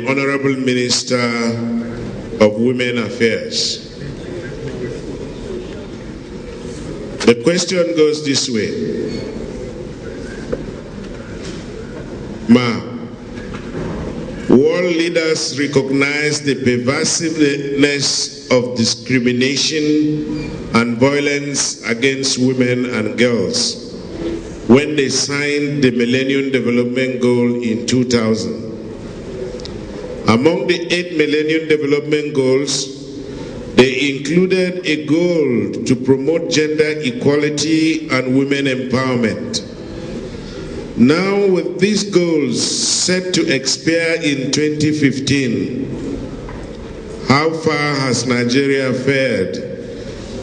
Honorable Minister of Women Affairs. The question goes this way. Ma, world leaders recognize the pervasiveness of discrimination and violence against women and girls when they signed the Millennium Development Goal in 2000. Among the 8 Millennium Development Goals, they included a goal to promote gender equality and women empowerment. Now, with these goals set to expire in 2015, how far has Nigeria fared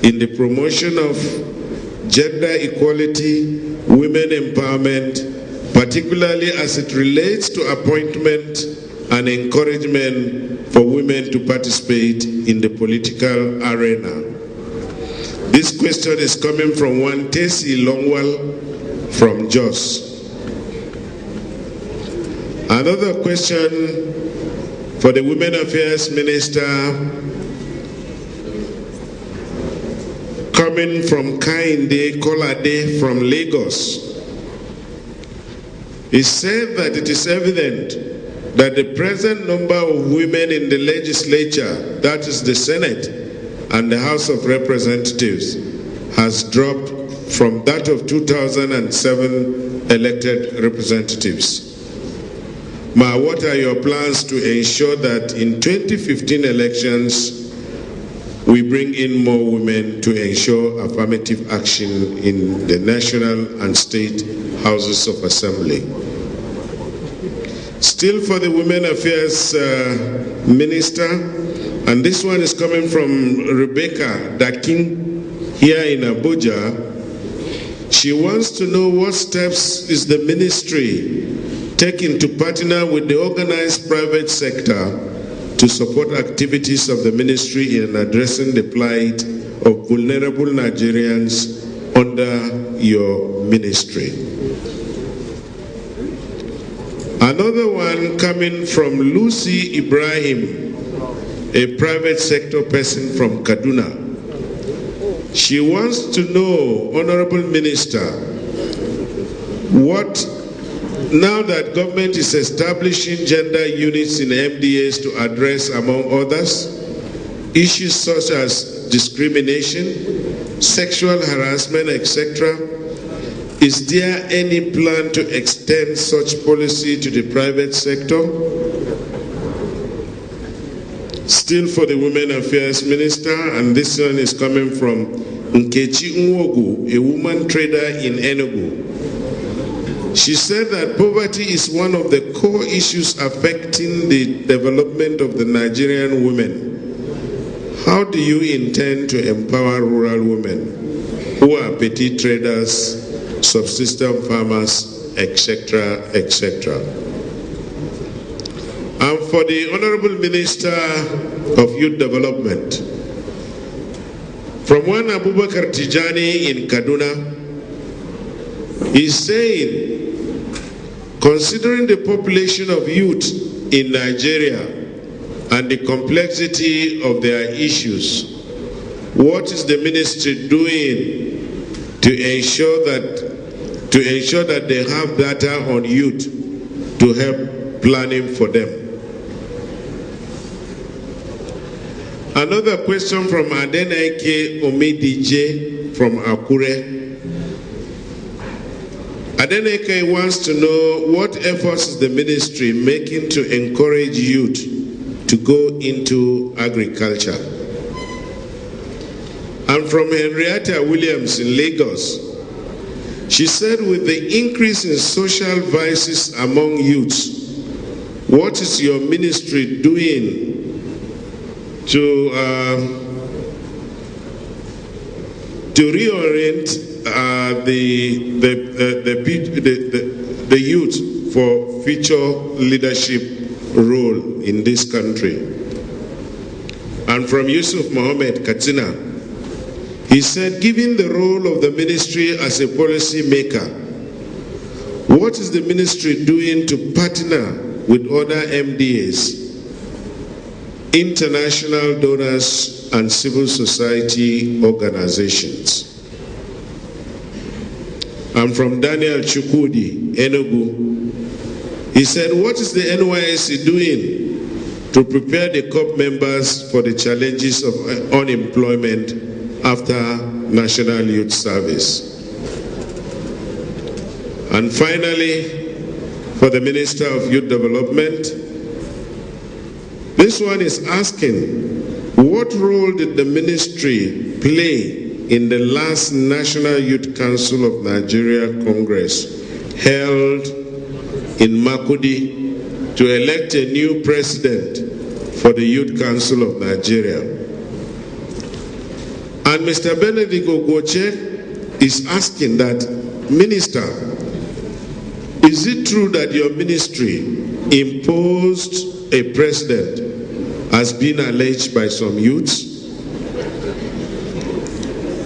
in the promotion of gender equality, women empowerment, particularly as it relates to appointment and encouragement for women to participate in the political arena? This question is coming from one Tesi Longwell from Jos. Another question for the Women Affairs Minister coming from Kainde Kolade from Lagos. He said that it is evident that the present number of women in the legislature, that is the Senate and the House of Representatives, has dropped from that of 2007 elected representatives. Ma, what are your plans to ensure that in 2015 elections, we bring in more women to ensure affirmative action in the national and state houses of assembly? Still for the Women Affairs Minister, and this one is coming from Rebecca Dakin here in Abuja. She wants to know what steps is the ministry taking to partner with the organized private sector to support activities of the ministry in addressing the plight of vulnerable Nigerians under your ministry. Another one coming from Lucy Ibrahim, a private sector person from Kaduna. She wants to know, Honorable Minister, now that government is establishing gender units in MDAs to address, among others, issues such as discrimination, sexual harassment, etc., is there any plan to extend such policy to the private sector? Still for the Women Affairs Minister, and this one is coming from Nkechi Nwogu, a woman trader in Enugu. She said that poverty is one of the core issues affecting the development of the Nigerian women. How do you intend to empower rural women who are petty traders, subsistence farmers, etc., etc.? And for the Honorable Minister of Youth Development, from one Abubakar Tijani in Kaduna, he's saying, considering the population of youth in Nigeria and the complexity of their issues, what is the ministry doing to ensure that they have data on youth to help planning for them? Another question from Adenike Omidije from Akure. Adenike wants to know what efforts is the ministry making to encourage youth to go into agriculture. And from Henrietta Williams in Lagos, she said with the increase in social vices among youths, what is your ministry doing to reorient the youth for future leadership role in this country? And from Yusuf Mohammed Katsina, he said, given the role of the ministry as a policy maker, what is the ministry doing to partner with other MDAs international donors and civil society organizations. And from Daniel Chukwudi, Enugu, he said, what is the NYSC doing to prepare the COP members for the challenges of unemployment after National Youth Service? And finally, for the Minister of Youth Development, this one is asking, what role did the ministry play in the last National Youth Council of Nigeria Congress held in Makurdi to elect a new president for the Youth Council of Nigeria? And Mr. Benedict Ogoche is asking that, Minister, is it true that your ministry imposed a president as being alleged by some youths?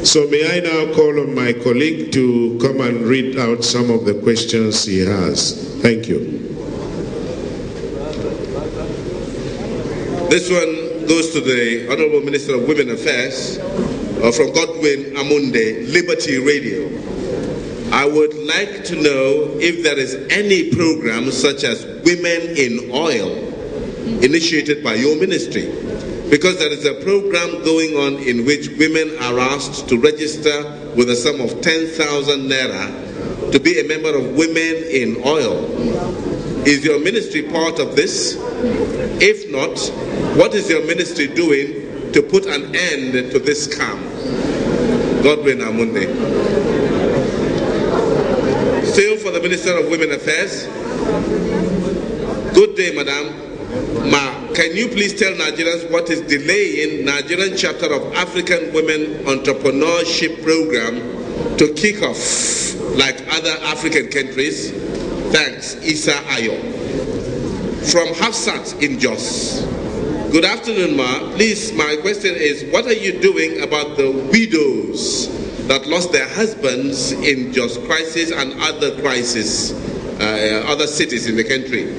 So may I now call on my colleague to come and read out some of the questions he has. Thank you. This one goes to the Honorable Minister of Women Affairs from Godwin Amunde, Liberty Radio. I would like to know if there is any program such as Women in Oil initiated by your ministry, because there is a program going on in which women are asked to register with a sum of 10,000 naira to be a member of Women in Oil. Is your ministry part of this? If not, what is your ministry doing to put an end to this scam? Godwin Amunde. Still for the Minister of Women Affairs. Good day, Madam. Can you please tell Nigerians what is delaying Nigerian chapter of African Women Entrepreneurship Program to kick off like other African countries? Thanks, Isa Ayo. From Hafsat in Jos. Good afternoon, Ma. Please, my question is, what are you doing about the widows that lost their husbands in Jos crisis and other crises, other cities in the country?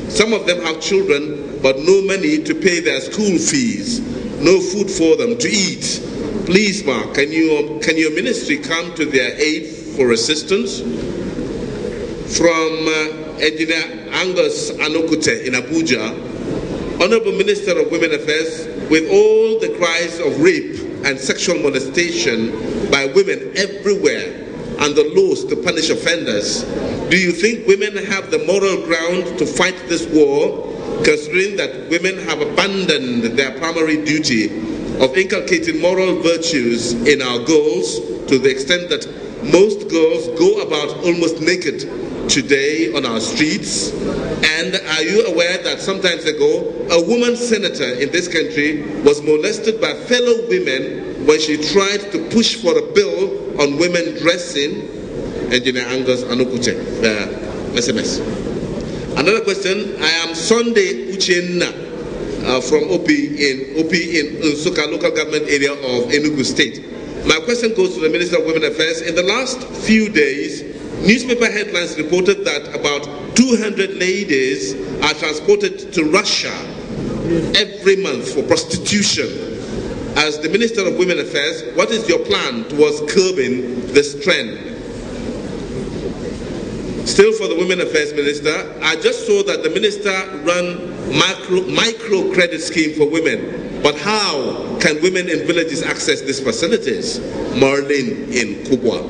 Some of them have children, but no money to pay their school fees, no food for them to eat. Please, Ma, can your ministry come to their aid for assistance? From Engineer Angus Anokute in Abuja, Honorable Minister of Women Affairs, with all the cries of rape and sexual molestation by women everywhere and the laws to punish offenders, do you think women have the moral ground to fight this war, considering that women have abandoned their primary duty of inculcating moral virtues in our girls to the extent that most girls go about almost naked today on our streets? And are you aware that some time ago a woman senator in this country was molested by fellow women when she tried to push for a bill on women dressing? Engineer Angus Anokute, SMS. Another question. I am Sunday Uchenna from OP in Unsuka local government area of Enugu State. My question goes to the Minister of Women Affairs. In the last few days, newspaper headlines reported that about 200 ladies are transported to Russia every month for prostitution. As the Minister of Women Affairs, what is your plan towards curbing this trend? Still for the Women Affairs Minister, I just saw that the Minister run micro credit scheme for women. But how can women in villages access these facilities? Marlene in Kubwa.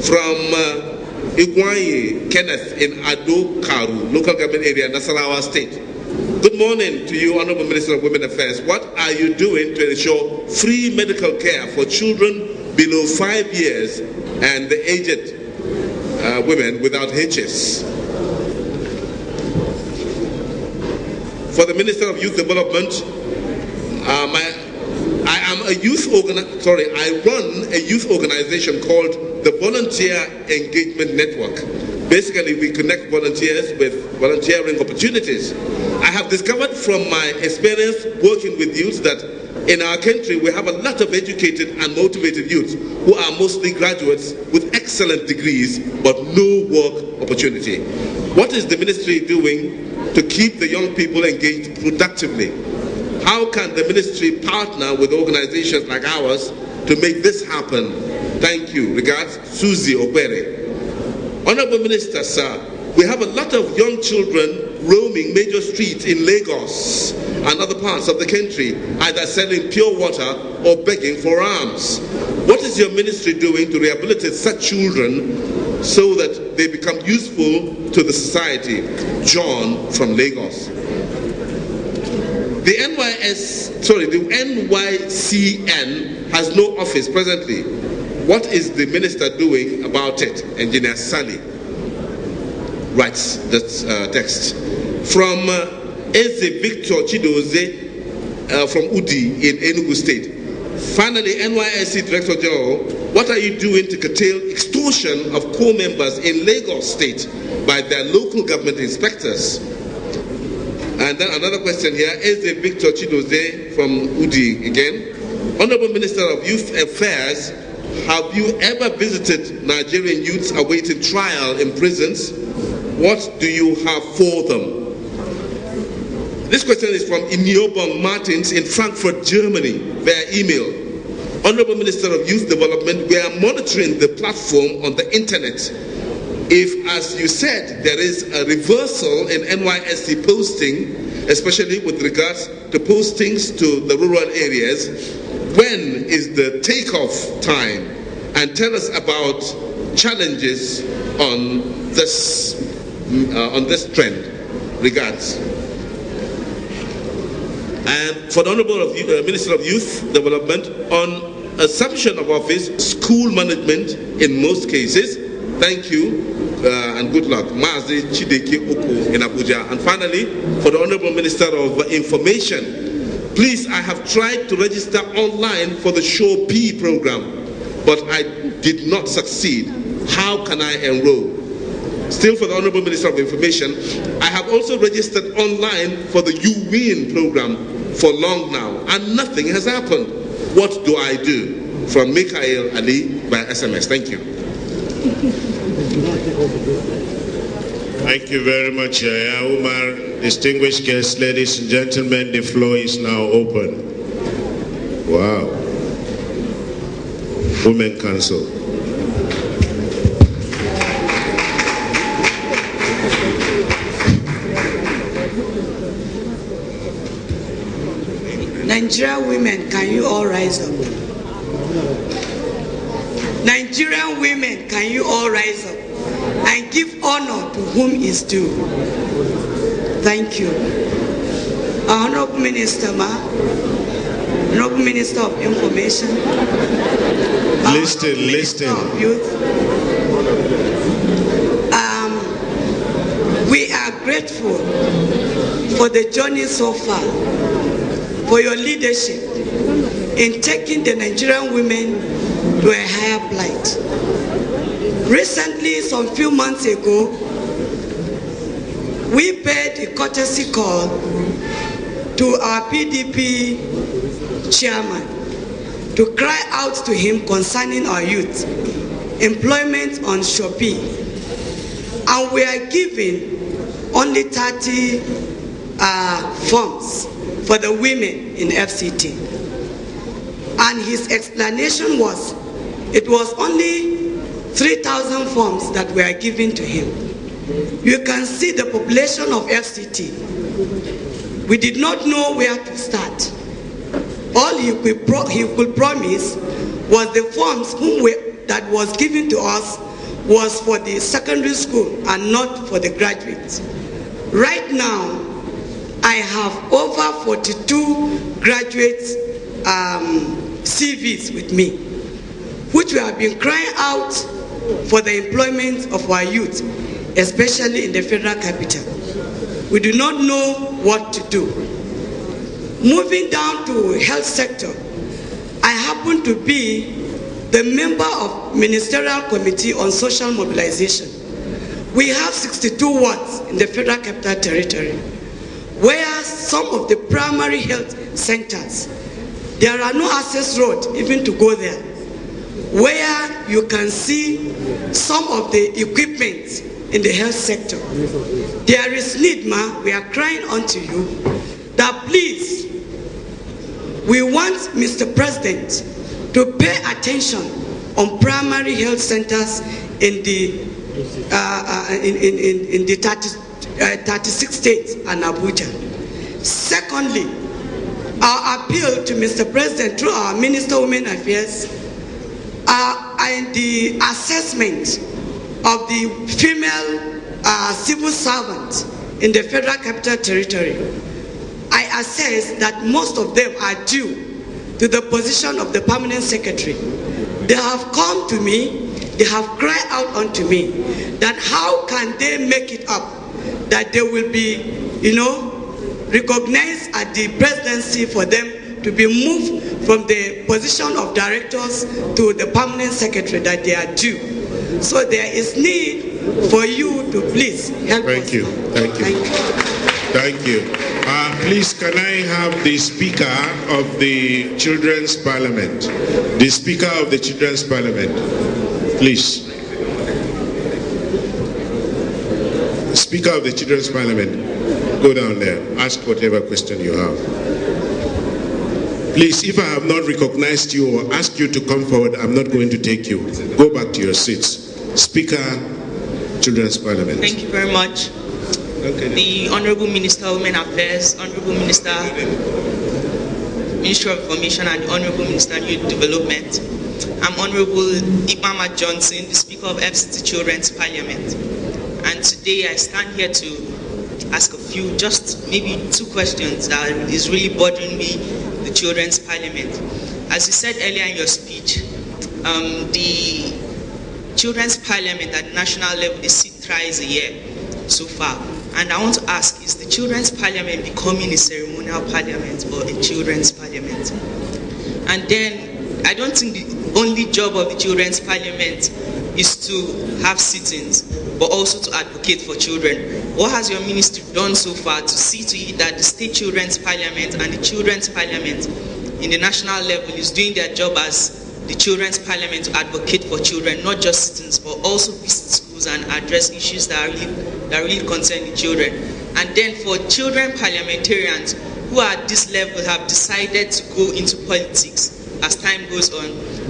From Igwanyi Kenneth in Ado Karu, local government area, Nasarawa State. Good morning to you, Honorable Minister of Women Affairs. What are you doing to ensure free medical care for children below 5 years and the aged women without HS? For the Minister of Youth Development, I run a youth organization called the Volunteer Engagement Network. Basically, we connect volunteers with volunteering opportunities. I have discovered from my experience working with youth that in our country we have a lot of educated and motivated youth who are mostly graduates with excellent degrees but no work opportunity. What is the ministry doing to keep the young people engaged productively? How can the ministry partner with organizations like ours to make this happen? Thank you. Regards, Susie Okwere. Honorable Minister, sir, we have a lot of young children roaming major streets in Lagos and other parts of the country, either selling pure water or begging for alms. What is your ministry doing to rehabilitate such children so that they become useful to the society? John from Lagos. The NYCN has no office presently. What is the minister doing about it? Engineer Sally writes that text. From Eze Victor Chidoze from Udi in Enugu State. Finally, NYSC Director General, what are you doing to curtail extortion of co-members in Lagos State by their local government inspectors? And then another question here, Eze Victor Chidoze from Udi again. Honorable Minister of Youth Affairs, have you ever visited Nigerian youths awaiting trial in prisons? What do you have for them? This question is from Iniobong Martins in Frankfurt, Germany, via email. Honorable Minister of Youth Development, we are monitoring the platform on the internet. If, as you said, there is a reversal in NYSC posting, especially with regards to postings to the rural areas, when is the takeoff time? And tell us about challenges on this trend. Regards. And for the Honorable Minister of Youth Development, on assumption of office, school management in most cases. Thank you and good luck. Mazi Chideki Oko in Abuja. And finally, for the Honorable Minister of Information, please, I have tried to register online for the Show P program, but I did not succeed. How can I enroll? Still for the Honorable Minister of Information, I have also registered online for the You Win program for long now, and nothing has happened. What do I do? From Mikhail Ali by SMS. Thank you. Thank you very much, Yaya Umar. Distinguished guests, ladies and gentlemen, the floor is now open. Wow. Women Council. Nigerian women, can you all rise up? Nigerian women, can you all rise up and give honor to whom is due? Thank you. Honorable Minister, Honorable Minister of Information, Listen. Of Youth, we are grateful for the journey so far, for your leadership in taking the Nigerian women to a higher plight. Recently, some few months ago, we paid a courtesy call to our PDP chairman to cry out to him concerning our youth, employment on Shopee. And we are giving only 30 forms for the women in FCT. And his explanation was, it was only 3,000 forms that were given to him. You can see the population of FCT. We did not know where to start. All he could promise was the forms that was given to us was for the secondary school and not for the graduates. Right now, I have over 42 graduates CVs with me, which we have been crying out for the employment of our youth, especially in the federal capital. We do not know what to do. Moving down to health sector, I happen to be the member of Ministerial Committee on Social Mobilization. We have 62 wards in the Federal Capital Territory, where some of the primary health centers, there are no access roads even to go there, where you can see some of the equipment in the health sector. There is need, we are crying unto you that please Mr. President to pay attention on primary health centers in the 36 states and Abuja. Secondly, our appeal to Mr. President through our Minister of Women Affairs and the assessment of the female civil servants in the Federal Capital Territory. I assess that most of them are due to the position of the Permanent Secretary. They have come to me, they have cried out unto me that how can they make it up that they will be, recognized at the presidency for them to be moved from the position of directors to the Permanent Secretary that they are due. So there is need for you to please help us. Thank you. Thank you. Please, can I have the Speaker of the Children's Parliament? The Speaker of the Children's Parliament, please. Speaker of the Children's Parliament, go down there. Ask whatever question you have. Please, if I have not recognized you or asked you to come forward, I'm not going to take you. Go back to your seats. Speaker, Children's Parliament. Thank you very much. Okay. The Honorable Minister of Women Affairs, Honorable Minister, Ministry of Information, and the Honorable Minister of Youth Development. I'm Honorable Ipama Johnson, the Speaker of FCT Children's Parliament. And today I stand here to ask a few, just maybe 2 questions that is really bothering me, the Children's Parliament. As you said earlier in your speech, the Children's Parliament at the national level, they sit thrice a year so far. And I want to ask, is the Children's Parliament becoming a ceremonial parliament or a children's parliament? And then, I don't think the only job of the Children's Parliament is to have sittings, but also to advocate for children. What has your ministry done so far to see to it that the State Children's Parliament and the Children's Parliament in the national level is doing their job as the Children's Parliament to advocate for children, not just sittings, but also visit schools and address issues that really concern the children? And then for children parliamentarians who at this level have decided to go into politics as time goes on,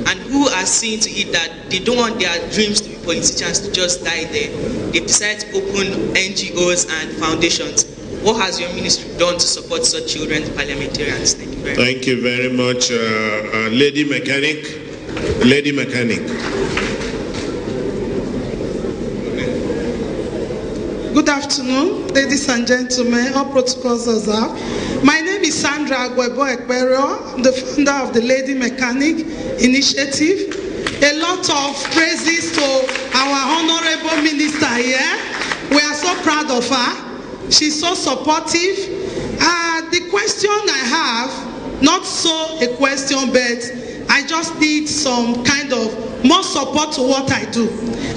and who are seeing to it that they don't want their dreams to be politicians to just die there, they've decided to open NGOs and foundations. What has your ministry done to support such children's parliamentarians? Thank you very much. Thank you very much. Lady Mechanic. Lady Mechanic. Good afternoon, ladies and gentlemen, all protocols observed. My name is Sandra Agwebo Ekperio. I'm the founder of the Lady Mechanic Initiative. A lot of praises to our honorable minister here. We are so proud of her. She's so supportive. The question I have, not so a question, but I just need some kind of more support to what I do.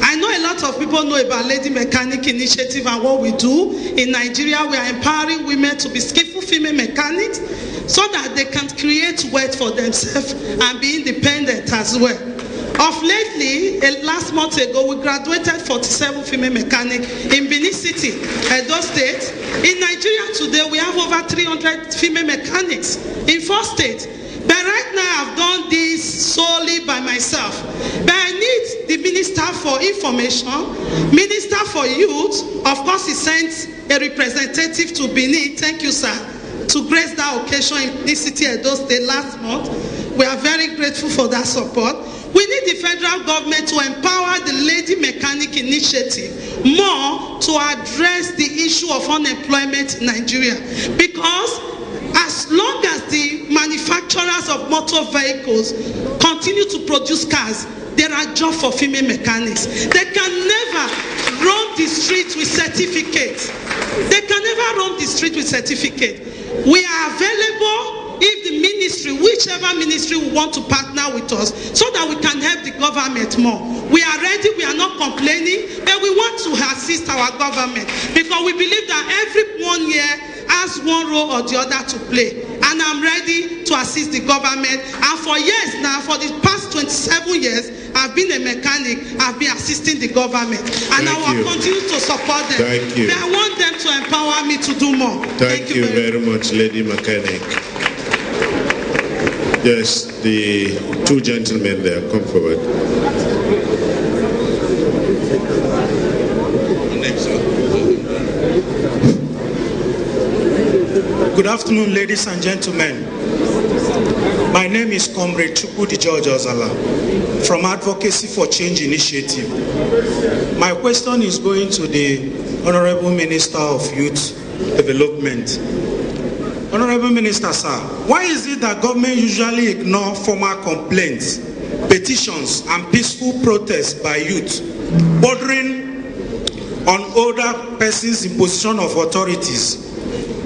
I know a lot of people know about Lady Mechanic Initiative and what we do. In Nigeria, we are empowering women to be skillful female mechanics so that they can create wealth for themselves and be independent as well. Of lately, last month ago, we graduated 47 female mechanics in Benin City, Edo State. In Nigeria today, we have over 300 female mechanics in 4 states. But right now, I've done this solely by myself. But I need the Minister for Information, Minister for Youth. Of course, he sent a representative to Benin. Thank you, sir, to grace that occasion in Benin City, Edo State last month. We are very grateful for that support. We need the federal government to empower the Lady Mechanic Initiative more to address the issue of unemployment in Nigeria. Because as long as the manufacturers of motor vehicles continue to produce cars, there are jobs for female mechanics. They can never roam the streets with certificates. They can never roam the street with certificate. We are available if the ministry, whichever ministry will want to partner with us so that we can help the government more. We are ready, we are not complaining, but we want to assist our government because we believe that every 1 year has one role or the other to play. And I'm ready to assist the government. And for years now, for the past 27 years, I've been a mechanic. I've been assisting the government. And I will continue to support them. Thank you. But I want them to empower me to do more. Thank you very much, Lady Mechanic. Yes, the two gentlemen there, come forward. Good afternoon, ladies and gentlemen. My name is Comrade Chukudi George Ozala from Advocacy for Change Initiative. My question is going to the Honorable Minister of Youth Development. Honorable Minister, sir, why is it that government usually ignore formal complaints, petitions, and peaceful protests by youth, bordering on older persons in position of authorities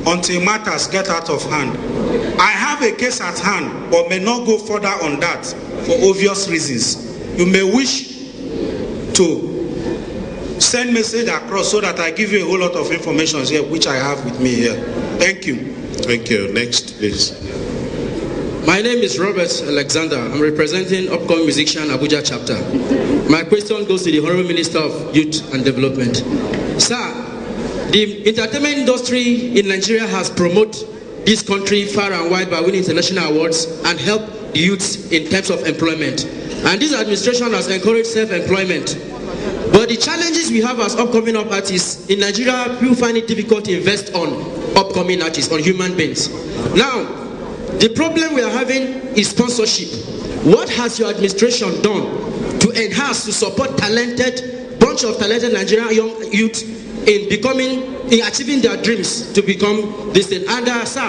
until matters get out of hand? I have a case at hand, but may not go further on that for obvious reasons. You may wish to send message across so that I give you a whole lot of information here, which I have with me here. Thank you. Thank you. Next, please. My name is Robert Alexander. I'm representing Upcoming Musician Abuja chapter. My question goes to the Honorable Minister of Youth and Development. Sir, the entertainment industry in Nigeria has promoted this country far and wide by winning international awards and helped the youths in terms of employment. And this administration has encouraged self-employment. But the challenges we have as upcoming artists in Nigeria, people find it difficult to invest on upcoming artists, on human beings. Now, the problem we are having is sponsorship. What has your administration done to enhance, to support bunch of talented Nigerian young youth in achieving their dreams to become this thing? And sir,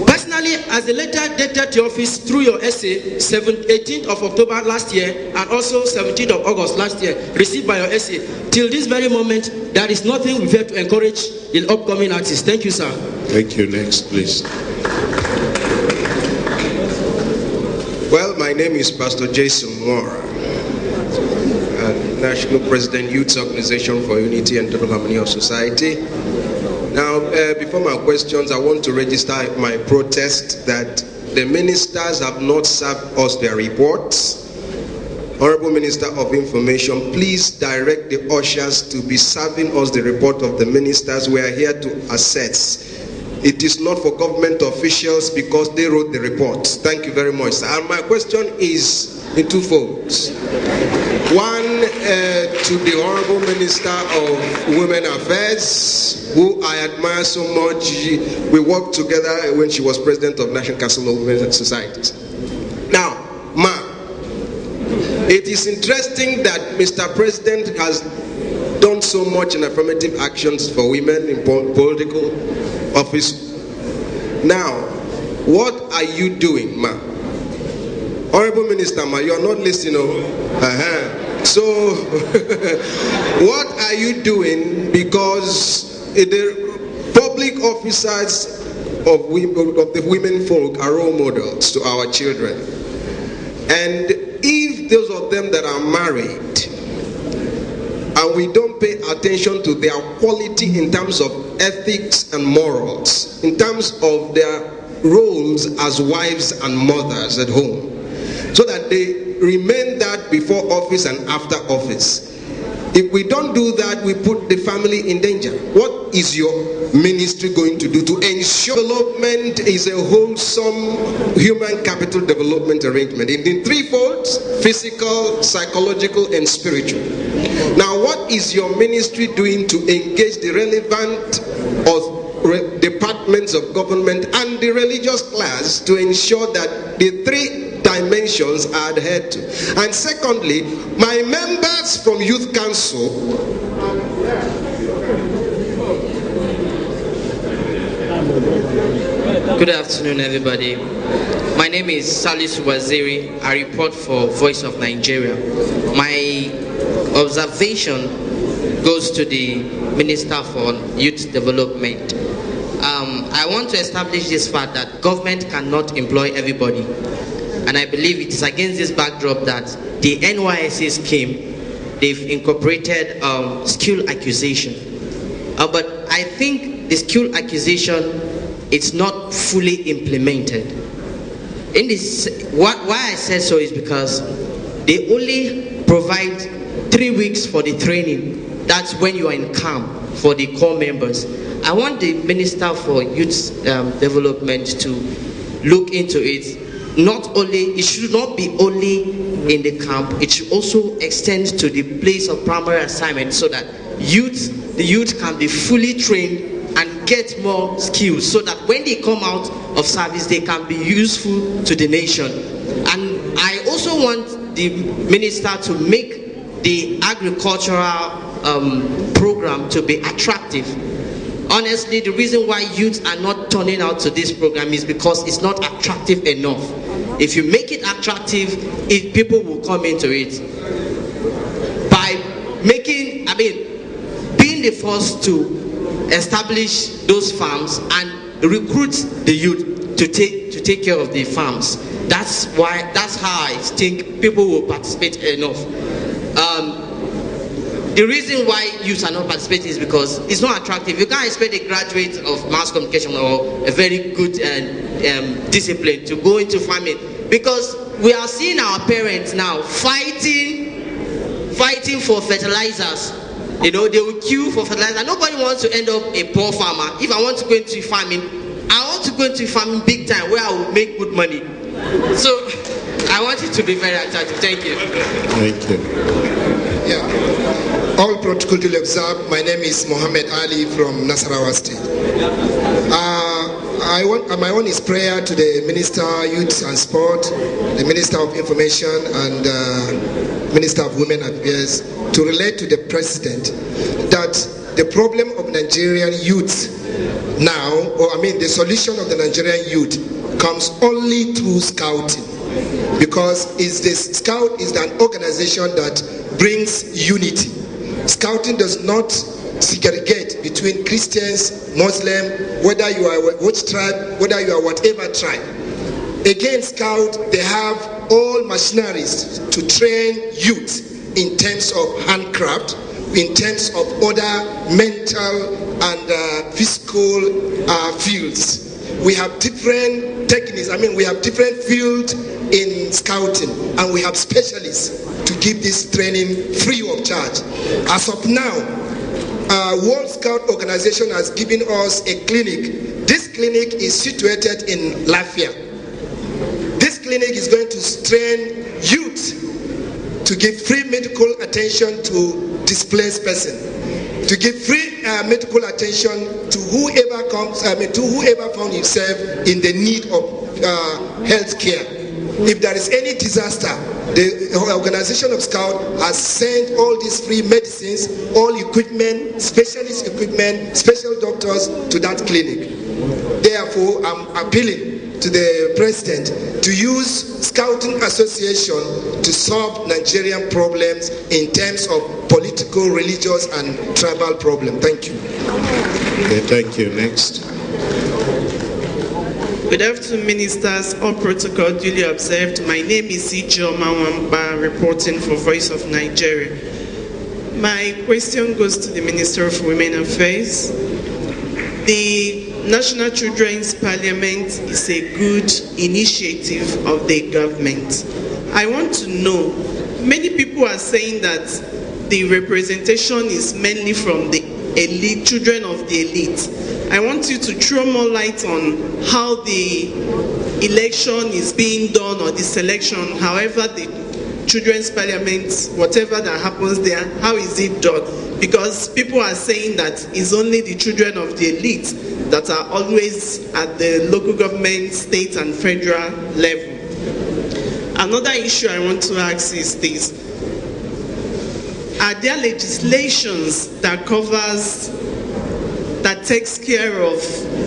personally, as a letter dated to your office through your essay, 18th of October last year and also 17th of August last year, received by your essay, till this very moment, there is nothing we've had to encourage the upcoming artists. Thank you, sir. Thank you. Next, please. Well, my name is Pastor Jason Moore, National President, Youth Organization for Unity and Total Harmony of Society. Now, before my questions, I want to register my protest that the ministers have not served us their reports. Honorable Minister of Information, please direct the ushers to be serving us the report of the ministers. We are here to assess. It is not for government officials because they wrote the report. Thank you very much. And my question is in two folds. One, to the Honorable Minister of Women Affairs, who I admire so much. We worked together when she was president of National Council of Women Societies. Now, Ma, it is interesting that Mr. President has done so much in affirmative actions for women in political office. Now, what are you doing, Ma? Honorable Minister, Ma, you are not listening. So, what are you doing? Because the public officers of the women folk are role models to our children. And if those of them that are married and we don't pay attention to their quality in terms of ethics and morals, in terms of their roles as wives and mothers at home, so that they remain that before office and after office. If we don't do that, we put the family in danger. What is your ministry going to do to ensure development is a wholesome human capital development arrangement in three folds: physical, psychological, and spiritual? Now, what is your ministry doing to engage the relevant departments of government and the religious class to ensure that the three dimensions are adhered to? And secondly, my members from Youth Council Good afternoon, everybody. My name is Salisu Waziri. I report for Voice of Nigeria. My observation goes to the Minister for Youth Development. I want to establish this fact that government cannot employ everybody. And I believe it is against this backdrop that the NYSC scheme, they've incorporated skill acquisition. But I think the skill acquisition, it's not fully implemented. In this, why I said so is because they only provide 3 weeks for the training. That's when you are in camp for the core members. I want the Minister for Youth Development to look into it. It should not be only in the camp, it should also extend to the place of primary assignment so that the youth can be fully trained and get more skills so that when they come out of service, they can be useful to the nation. And I also want the minister to make the agricultural program to be attractive. Honestly, the reason why youth are not turning out to this program is because it's not attractive enough. If you make it attractive, people will come into it. By being the first to establish those farms and recruit the youth to take care of the farms. That's how I think people will participate enough. The reason why youth are not participating is because it's not attractive. You can't expect a graduate of mass communication or a very good discipline to go into farming, because we are seeing our parents now fighting for fertilizers. They will queue for fertilizer. Nobody wants to end up a poor farmer. If I want to go into farming, I want to go into farming big time where I will make good money. So I want it to be very attractive. Thank you. Thank you. Yeah. All protocol duly observed. My name is Mohammed Ali from Nasarawa State. My own is prayer to the Minister of Youth and Sport, the Minister of Information, and Minister of Women Affairs to relate to the President that the problem of Nigerian youth now, the solution of the Nigerian youth comes only through scouting, because Scout is an organization that brings unity. Scouting does not segregate between Christians, Muslim, whether you are which tribe, whether you are whatever tribe. Again, Scout, they have all machineries to train youth in terms of handcraft, in terms of other mental and physical fields. We have different techniques. We have different fields in scouting, and we have specialists to give this training free of charge. As of now, World Scout Organization has given us a clinic. This clinic is situated in Lafia. This clinic is going to train youth to give free medical attention to displaced person, to give free medical attention to whoever found himself in the need of health care. If there is any disaster, the organization of Scout has sent all these free medicines, all equipment, specialist equipment, special doctors to that clinic. Therefore, I'm appealing to the President to use Scouting Association to solve Nigerian problems in terms of political, religious, and tribal problems. Thank you. Okay, thank you. Next. Good afternoon, ministers. All protocol duly observed. My name is Ijo Mawamba, reporting for Voice of Nigeria. My question goes to the Minister of Women Affairs. The National Children's Parliament is a good initiative of the government. I want to know, many people are saying that the representation is mainly from the elite, children of the elite. I want you to throw more light on how the election is being done, or the selection, however the Children's Parliament, whatever that happens there, how is it done? Because people are saying that it's only the children of the elite that are always at the local government, state and federal level. Another issue I want to ask is this: are there legislations that takes care of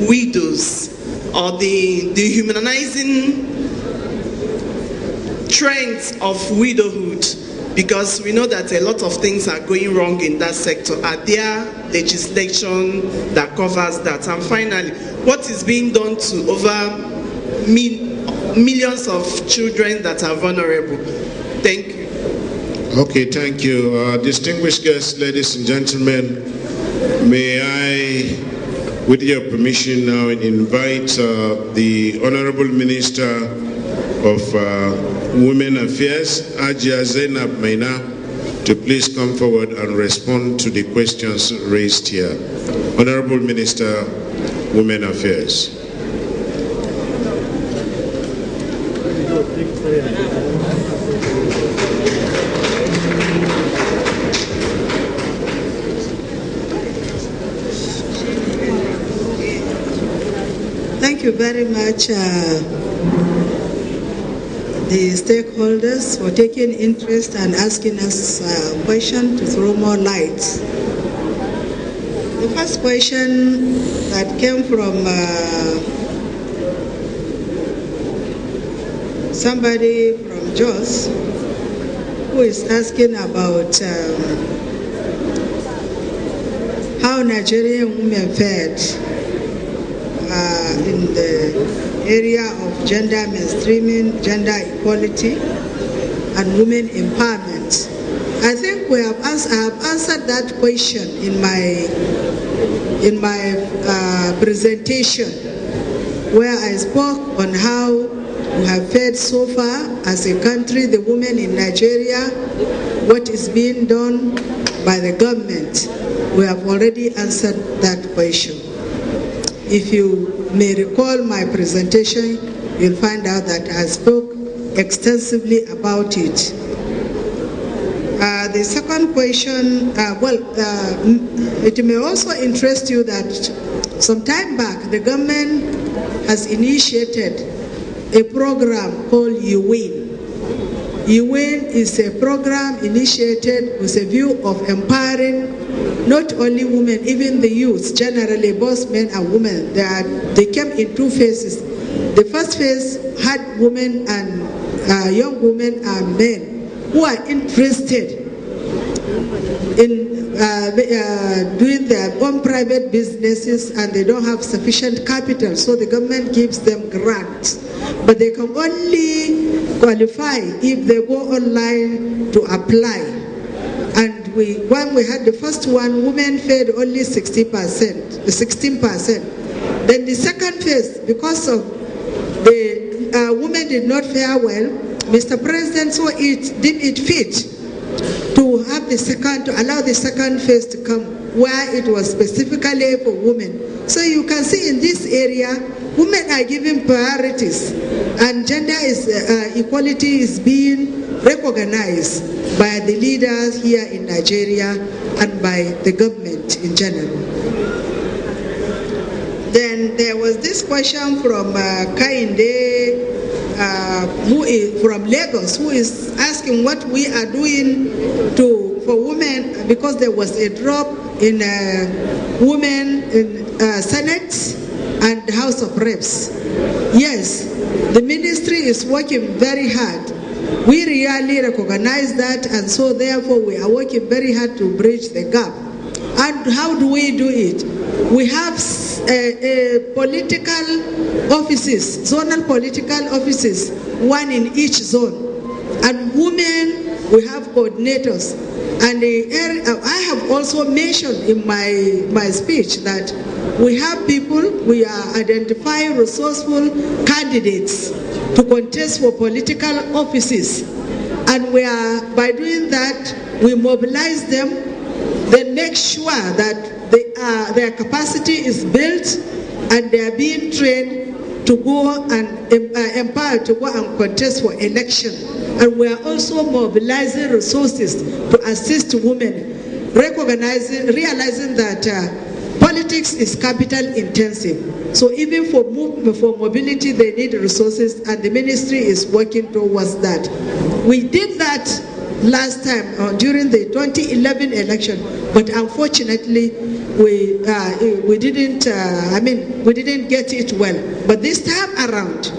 widows, or the humanizing trends of widowhood? Because we know that a lot of things are going wrong in that sector. Are there legislation that covers that? And finally, what is being done to over millions of children that are vulnerable? Thank you. Okay, thank you. Distinguished guests, ladies and gentlemen, may I, with your permission now, invite the Honorable Minister of Women Affairs, Ajia Zainab Maina, to please come forward and respond to the questions raised here. Honorable Minister, Women Affairs. Thank you very much, the stakeholders, for taking interest and asking us questions to throw more light. The first question that came from somebody from Jos, who is asking about how Nigerian women fared in the area of gender mainstreaming, gender equality, and women empowerment. I think I have answered that question in my presentation, where I spoke on how we have fared so far as a country, the women in Nigeria, what is being done by the government. We have already answered that question. If you may recall my presentation, you'll find out that I spoke extensively about it. The second question, it may also interest you that some time back, the government has initiated a program called UWIN. UWIN is a program initiated with a view of empowering not only women, even the youth, generally both men and women. They came in two phases. The first phase had women and young women and men who are interested in doing their own private businesses and they don't have sufficient capital, so the government gives them grants. But they can only qualify if they go online to apply. And when we had the first one, women paid only 16%. Then the second phase, because of the women did not fare well, Mr. President deemed it fit to have to allow the second phase to come, where it was specifically for women. So you can see in this area, women are given priorities, and gender equality is being recognized by the leaders here in Nigeria and by the government in general. Then there was this question from Kainde, who is from Lagos, who is asking what we are doing for women, because there was a drop in women in Senate and House of Reps. Yes, the ministry is working very hard. We really recognize that, and so therefore we are working very hard to bridge the gap. And how do we do it? We have political offices, zonal political offices, one in each zone. And women, we have coordinators. And I have also mentioned in my speech that we have people, we are identifying resourceful candidates to contest for political offices. And by doing that, we mobilize them, then make sure that their capacity is built and they are being trained to go and empowered to go and contest for election. And we are also mobilizing resources to assist women, realizing that politics is capital intensive. So even for mobility, they need resources, and the ministry is working towards that. We did that last time during the 2011 election, but unfortunately we didn't get it well. But this time around,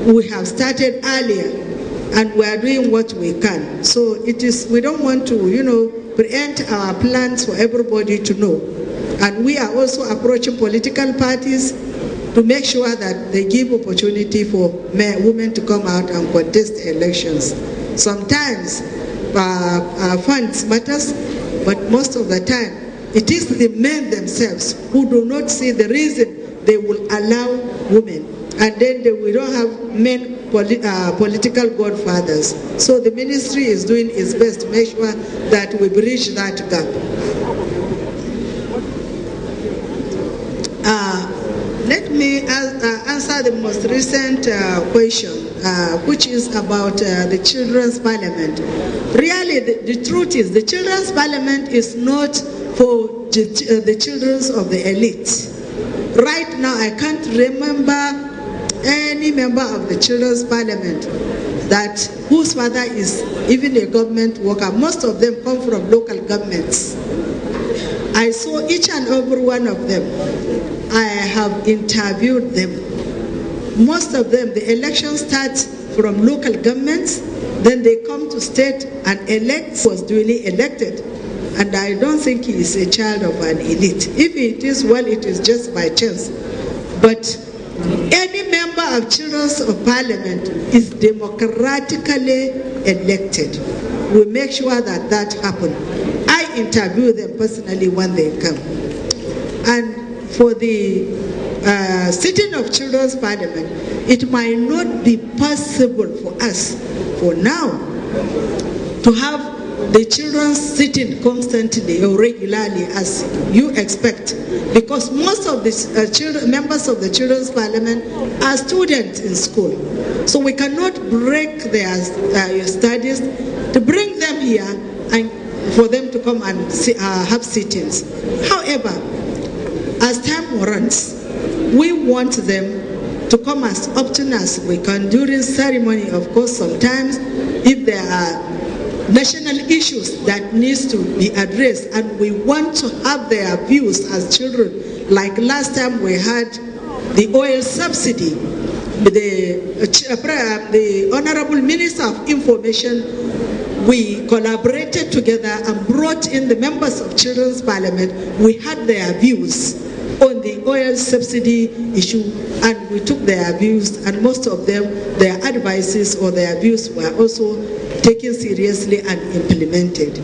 we have started earlier, and we are doing what we can. So we don't want to preempt our plans for everybody to know. And we are also approaching political parties to make sure that they give opportunity for women to come out and contest elections. Sometimes funds matters, but most of the time it is the men themselves who do not see the reason they will allow women, and then we don't have men political godfathers. So the ministry is doing its best to make sure that we bridge that gap. Let me answer the most recent question, which is about the Children's Parliament. Really, the truth is, the Children's Parliament is not for the children of the elite. Right now, I can't remember any member of the Children's Parliament whose father is even a government worker. Most of them come from local governments. I saw each and every one of them. I have interviewed them. Most of them, the election starts from local governments, then they come to state and was duly elected. And I don't think he is a child of an elite. If it is, well, it is just by chance. But any member of Children's of Parliament is democratically elected. We make sure that that happens. I interview them personally when they come. And for the sitting of Children's Parliament, it might not be possible for us, for now, to have the children sitting constantly or regularly as you expect, because most of the members of the Children's Parliament are students in school. So we cannot break their studies to bring them here and for them to come and have sittings. However, as time runs, we want them to come as often as we can during ceremony. Of course, sometimes if there are national issues that needs to be addressed and we want to have their views as children, like last time we had the oil subsidy, the Honorable Minister of Information, we collaborated together and brought in the members of Children's Parliament. We had their views on the oil subsidy issue, and we took their views, and most of them, their advices or their views were also taken seriously and implemented.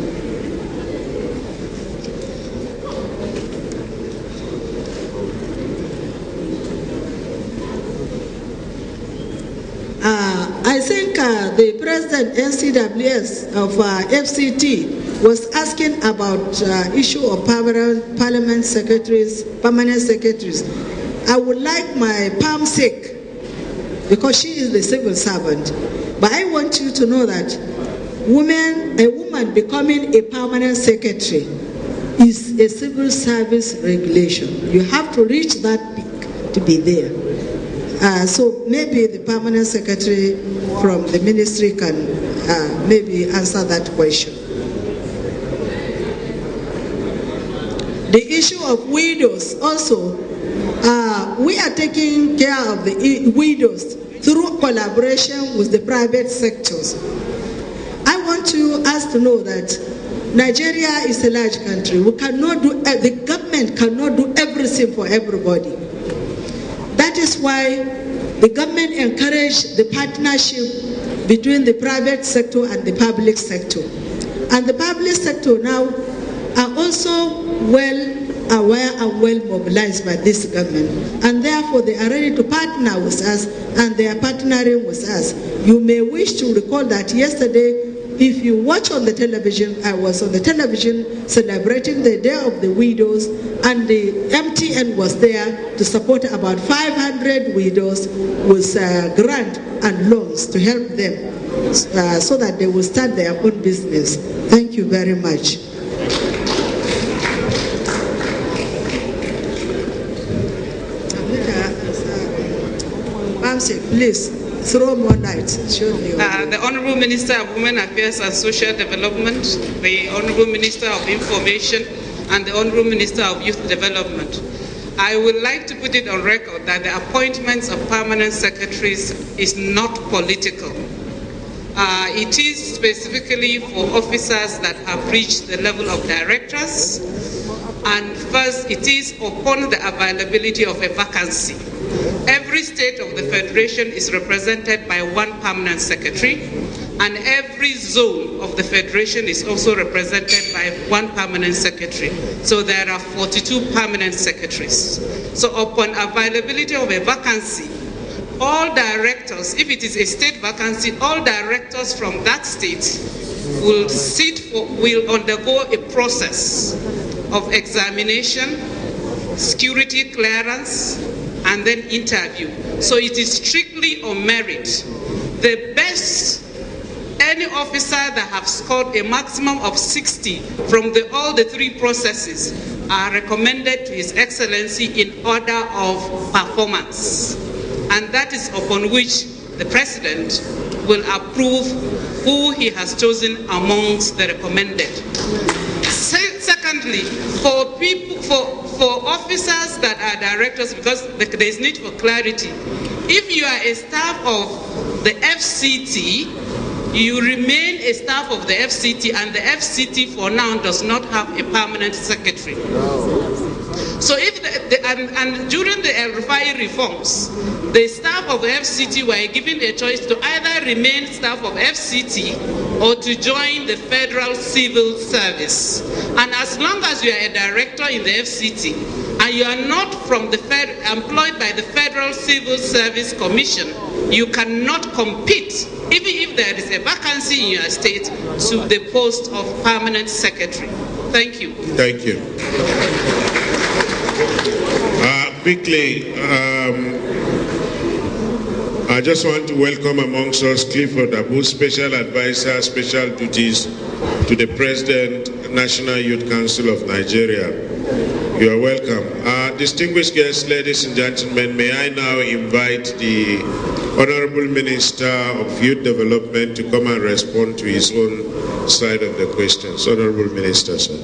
I think the President NCWS of FCT was asking about issue of permanent secretaries. I would like my palm sake, because she is the civil servant. But I want you to know that a woman becoming a permanent secretary is a civil service regulation. You have to reach that peak to be there. So maybe the permanent secretary from the ministry can maybe answer that question. The issue of widows also, we are taking care of the widows through collaboration with the private sectors. I want us to know that Nigeria is a large country. We cannot do, the government cannot do everything for everybody. That is why the government encouraged the partnership between the private sector and the public sector. And the public sector now are also well aware and well mobilized by this government, and therefore they are ready to partner with us, and they are partnering with us. You may wish to recall that yesterday, if you watch on the television, I was on the television celebrating the Day of the Widows, and the MTN was there to support about 500 widows with grant and loans to help them so that they will start their own business. Thank you very much. Please throw more light. Show me. The Honorable Minister of Women Affairs and Social Development, the Honorable Minister of Information, and the Honorable Minister of Youth Development. I would like to put it on record that the appointments of permanent secretaries is not political. It is specifically for officers that have reached the level of directors, and first it is upon the availability of a vacancy. Every state of the Federation is represented by one permanent secretary, and every zone of the Federation is also represented by one permanent secretary. So there are 42 permanent secretaries. So upon availability of a vacancy, all directors, if it is a state vacancy, all directors from that state will undergo a process of examination, security clearance, and then interview. So it is strictly on merit. The best, any officer that have scored a maximum of 60 from all the three processes are recommended to His Excellency in order of performance. And that is upon which the President will approve who he has chosen amongst the recommended. Secondly, for officers that are directors, because there is need for clarity, if you are a staff of the FCT, you remain a staff of the FCT, and the FCT for now does not have a permanent secretary. So if and during the El-Rufai reforms, the staff of the FCT were given a choice to either remain staff of FCT or to join the Federal Civil Service. And as long as you are a director in the FCT and you are not from the employed by the Federal Civil Service Commission, you cannot compete, even if there is a vacancy in your state, to the post of permanent secretary. Thank you. Thank you. Quickly, I just want to welcome amongst us Clifford Abu, Special Advisor, Special Duties to the President, National Youth Council of Nigeria. You are welcome. Distinguished guests, ladies and gentlemen, may I now invite the Honorable Minister of Youth Development to come and respond to his own side of the questions. Honorable Minister, sir.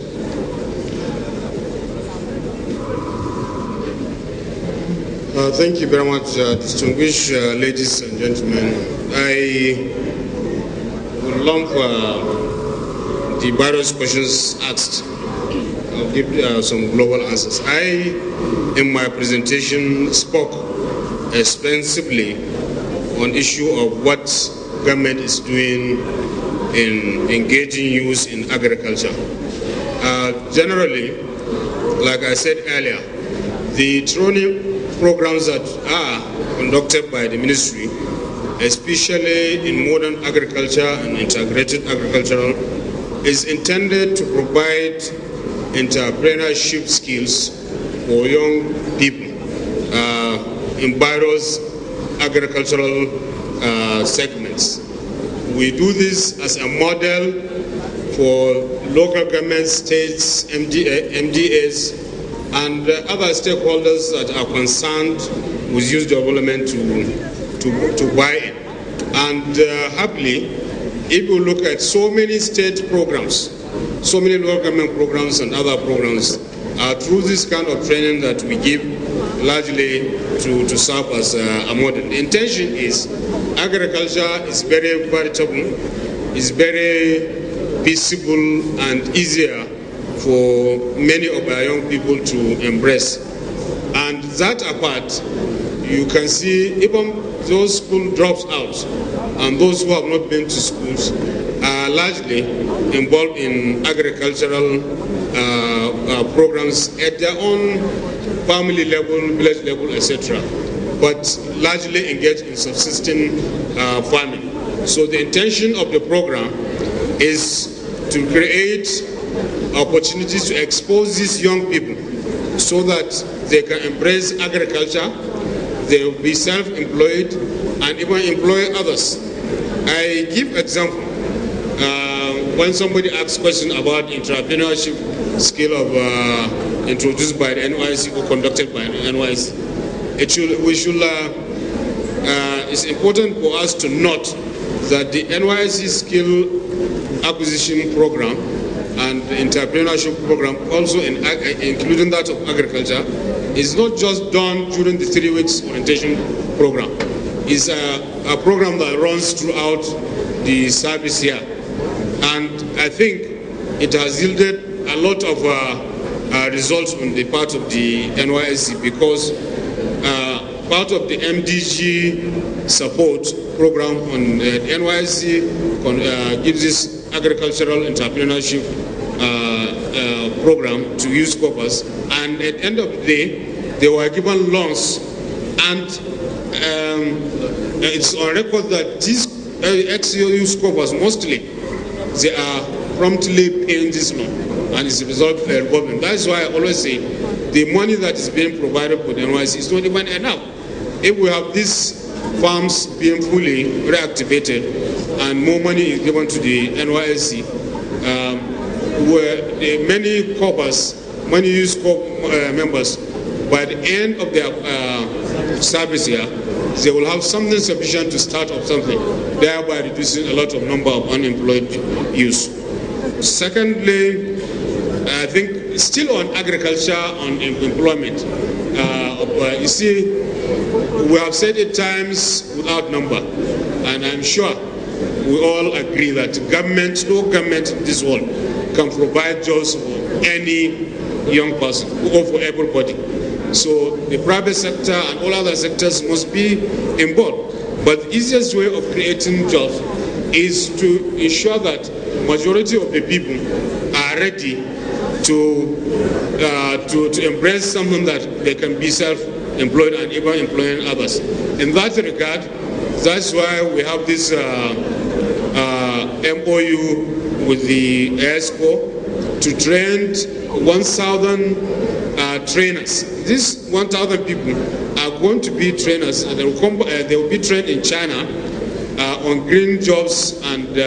Thank you very much, distinguished ladies and gentlemen. I would lump the various questions asked. I'll give some global answers. I, in my presentation, spoke extensively on issue of what government is doing in engaging youth in agriculture. Generally, like I said earlier, the training programs that are conducted by the ministry, especially in modern agriculture and integrated agricultural, is intended to provide entrepreneurship skills for young people in various agricultural segments. We do this as a model for local government, states, MDAs, and other stakeholders that are concerned with youth development to buy in. And happily, if you look at so many state programs, so many local government programs and other programs, through this kind of training that we give largely to serve as a model. The intention is agriculture is very veritable, is very peaceable and easier for many of our young people to embrace. And that apart, you can see even those school drops out and those who have not been to schools are largely involved in agricultural programs at their own family level, village level, etc., but largely engaged in subsisting farming. So the intention of the program is to create opportunities to expose these young people so that they can embrace agriculture, they will be self-employed, and even employ others. I give example. When somebody asks question about entrepreneurship skill of introduced by the NYC or conducted by the NYC, it's important for us to note that the NYC skill acquisition program and the entrepreneurship program, also including that of agriculture, is not just done during the 3 weeks orientation program. It's a program that runs throughout the service here. And I think it has yielded a lot of results on the part of the NYSC, because part of the MDG support program on the NYSC gives this agricultural entrepreneurship program to youth corpus, and at the end of the day, they were given loans, and it's on record that these ex-youth corpus, mostly, they are promptly paying this loan, and it's a result of their involvement. That's why I always say the money that is being provided for the NYSC is not even enough. If we have these farms being fully reactivated and more money is given to the NYSC, where the many corpus, many youth members, by the end of their service here, they will have something sufficient to start up something, thereby reducing a lot of number of unemployed youth. Secondly, I think still on agriculture, on employment, you see, we have said it times without number, and I'm sure we all agree that government, no government in this world can provide jobs for any young person or for everybody. So the private sector and all other sectors must be involved. But the easiest way of creating jobs is to ensure that majority of the people are ready to embrace something that they can be self-employed and even employing others. In that regard, that's why we have this MOU with the ESCO to train 1,000 trainers. These 1,000 people are going to be trainers, and they will be trained in China on green jobs and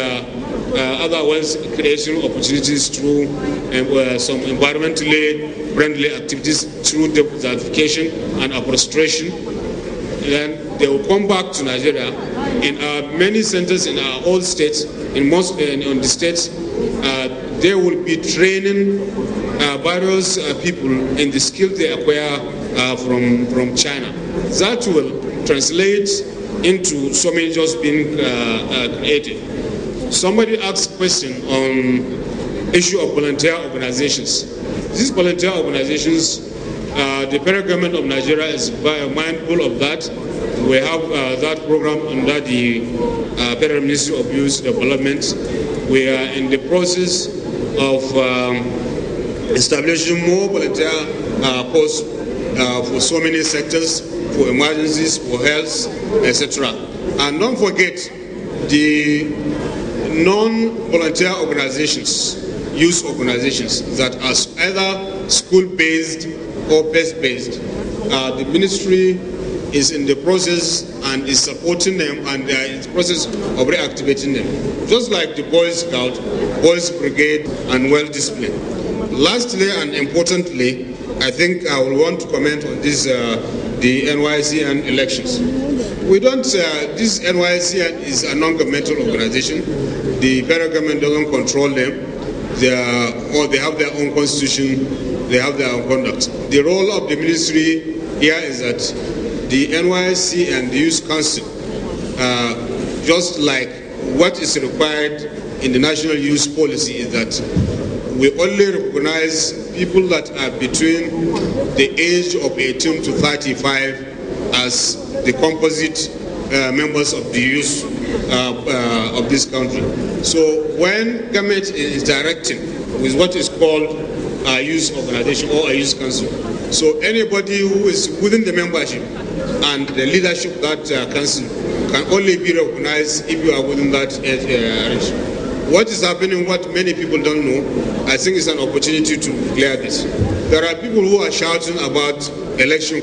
otherwise creation opportunities through some environmentally friendly activities through desertification and afforestation. Then they will come back to Nigeria. In many centers in our old states, in the states, they will be training various people in the skills they acquire from China. That will translate into so many jobs being created. Somebody asked a question on issue of volunteer organizations. These volunteer organizations, the federal government of Nigeria is mindful of that. We have that program under the Federal Ministry of Youth Development. We are in the process of establishing more volunteer posts for so many sectors, for emergencies, for health, etc. And don't forget the non-volunteer organizations, youth organizations that are either school-based or base-based. The ministry is in the process and is supporting them, and they are in the process of reactivating them. Just like the Boy Scout, Boys Brigade, and Well Discipline. Lastly and importantly, I think I will want to comment on this, the NYSC and elections. We don't, this NYSC is a non-governmental organization. The federal government doesn't control them. They have their own constitution, they have their own conduct. The role of the ministry here is that the NYSC and the Youth Council, just like what is required in the National Youth Policy, is that we only recognize people that are between the age of 18 to 35 as the composite members of the youth of this country. So when government is directing with what is called a youth organization or a youth council, so anybody who is within the membership and the leadership of that council can only be recognized if you are within that age. What is happening, what many people don't know, I think is an opportunity to clear this. There are people who are shouting about election